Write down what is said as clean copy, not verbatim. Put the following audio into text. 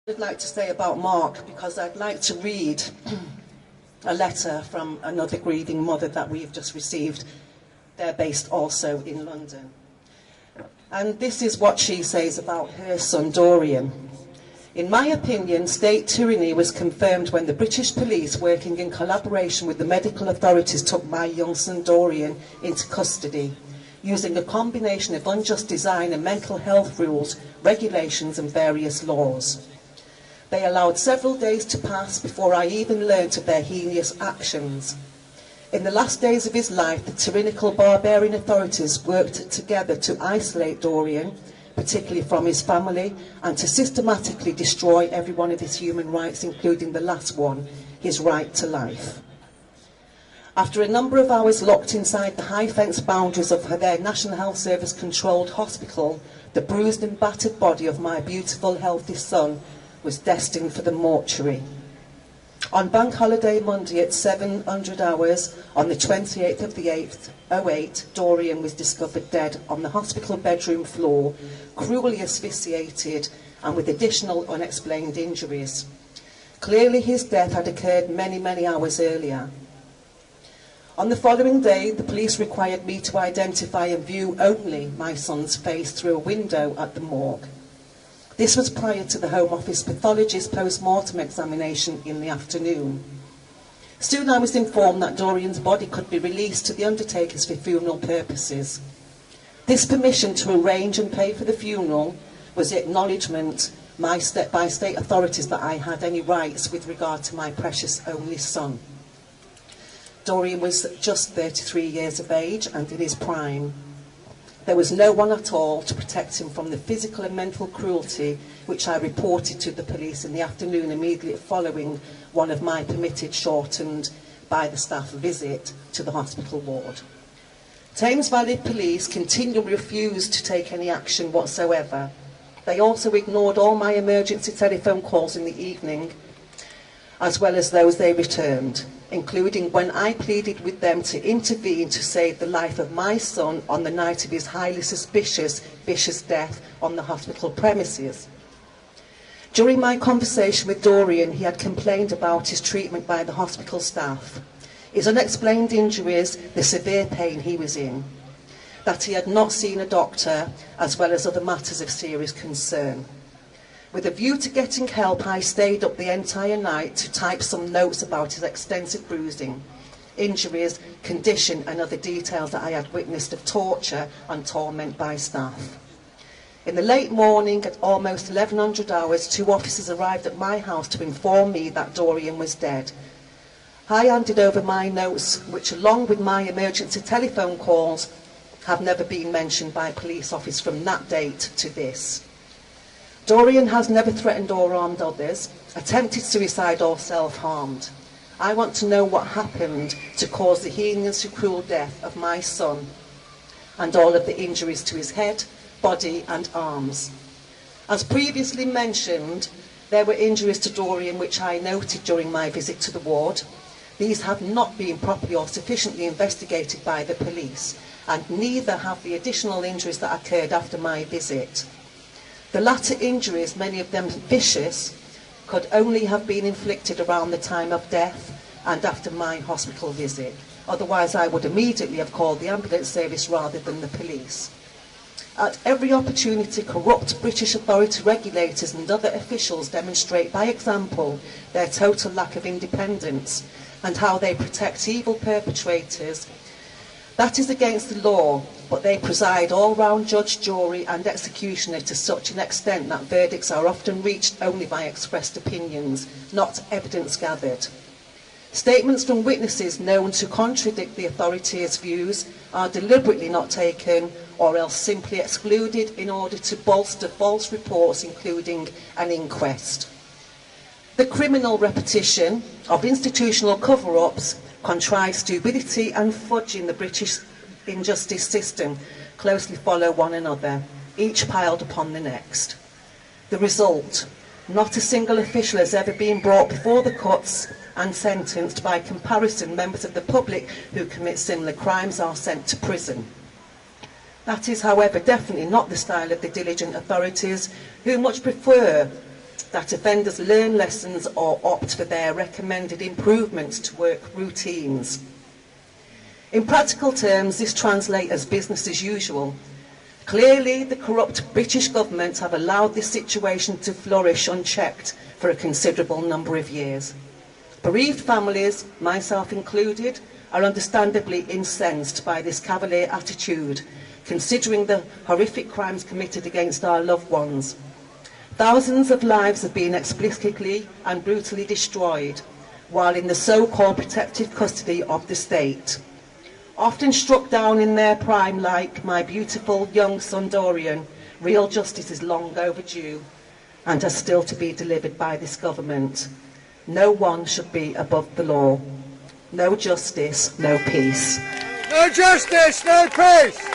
I'd like to say about Mark, because I'd like to read a letter from another grieving mother that we've just received. They're based also in London. And this is what she says about her son Dorian. In my opinion, state tyranny was confirmed when the British police, working in collaboration with the medical authorities, took my young son Dorian into custody, using a combination of unjust design and mental health rules, regulations and various laws. They allowed several days to pass before I even learnt of their heinous actions. In the last days of his life, the tyrannical barbarian authorities worked together to isolate Dorian, particularly from his family, and to systematically destroy every one of his human rights, including the last one, his right to life. After a number of hours locked inside the high-fence boundaries of their National Health Service-controlled hospital, the bruised and battered body of my beautiful, healthy son was destined for the mortuary. On Bank Holiday Monday at 700 hours, on the 28th of the 8th, 08, Dorian was discovered dead on the hospital bedroom floor, cruelly asphyxiated and with additional unexplained injuries. Clearly his death had occurred many, many hours earlier. On the following day, the police required me to identify and view only my son's face through a window at the morgue. This was prior to the Home Office pathologist post-mortem examination in the afternoon. Soon I was informed that Dorian's body could be released to the undertakers for funeral purposes. This permission to arrange and pay for the funeral was the acknowledgement by state authorities that I had any rights with regard to my precious only son. Dorian was just 33 years of age and in his prime. There was no one at all to protect him from the physical and mental cruelty which I reported to the police in the afternoon immediately following one of my permitted, shortened by the staff visit to the hospital ward. Thames Valley Police continually refused to take any action whatsoever. They also ignored all my emergency telephone calls in the evening, as well as those they returned, including when I pleaded with them to intervene to save the life of my son on the night of his highly suspicious, vicious death on the hospital premises. During my conversation with Dorian, he had complained about his treatment by the hospital staff, his unexplained injuries, the severe pain he was in, that he had not seen a doctor, as well as other matters of serious concern. With a view to getting help, I stayed up the entire night to type some notes about his extensive bruising, injuries, condition and other details that I had witnessed of torture and torment by staff. In the late morning, at almost 1100 hours, 2 officers arrived at my house to inform me that Dorian was dead. I handed over my notes, which along with my emergency telephone calls, have never been mentioned by a police office from that date to this. Dorian has never threatened or harmed others, attempted suicide or self-harmed. I want to know what happened to cause the heinous and cruel death of my son and all of the injuries to his head, body and arms. As previously mentioned, there were injuries to Dorian which I noted during my visit to the ward. These have not been properly or sufficiently investigated by the police, and neither have the additional injuries that occurred after my visit. The latter injuries, many of them vicious, could only have been inflicted around the time of death and after my hospital visit. Otherwise, I would immediately have called the ambulance service rather than the police. At every opportunity, corrupt British authority regulators and other officials demonstrate by example their total lack of independence and how they protect evil perpetrators. That is against the law, but they preside all round judge, jury and executioner to such an extent that verdicts are often reached only by expressed opinions, not evidence gathered. Statements from witnesses known to contradict the authorities' views are deliberately not taken or else simply excluded in order to bolster false reports, including an inquest. The criminal repetition of institutional cover-ups, contrived stupidity and fudge in the British injustice system closely follow one another, each piled upon the next. The result: not a single official has ever been brought before the courts and sentenced. By comparison, members of the public who commit similar crimes are sent to prison. That is, however, definitely not the style of the diligent authorities, who much prefer that offenders learn lessons or opt for their recommended improvements to work routines. In practical terms, this translates as business as usual. Clearly, the corrupt British government have allowed this situation to flourish unchecked for a considerable number of years. Bereaved families, myself included, are understandably incensed by this cavalier attitude, considering the horrific crimes committed against our loved ones. Thousands of lives have been explicitly and brutally destroyed, while in the so-called protective custody of the state. Often struck down in their prime like my beautiful young son Dorian, real justice is long overdue and has still to be delivered by this government. No one should be above the law. No justice, no peace. No justice, no peace!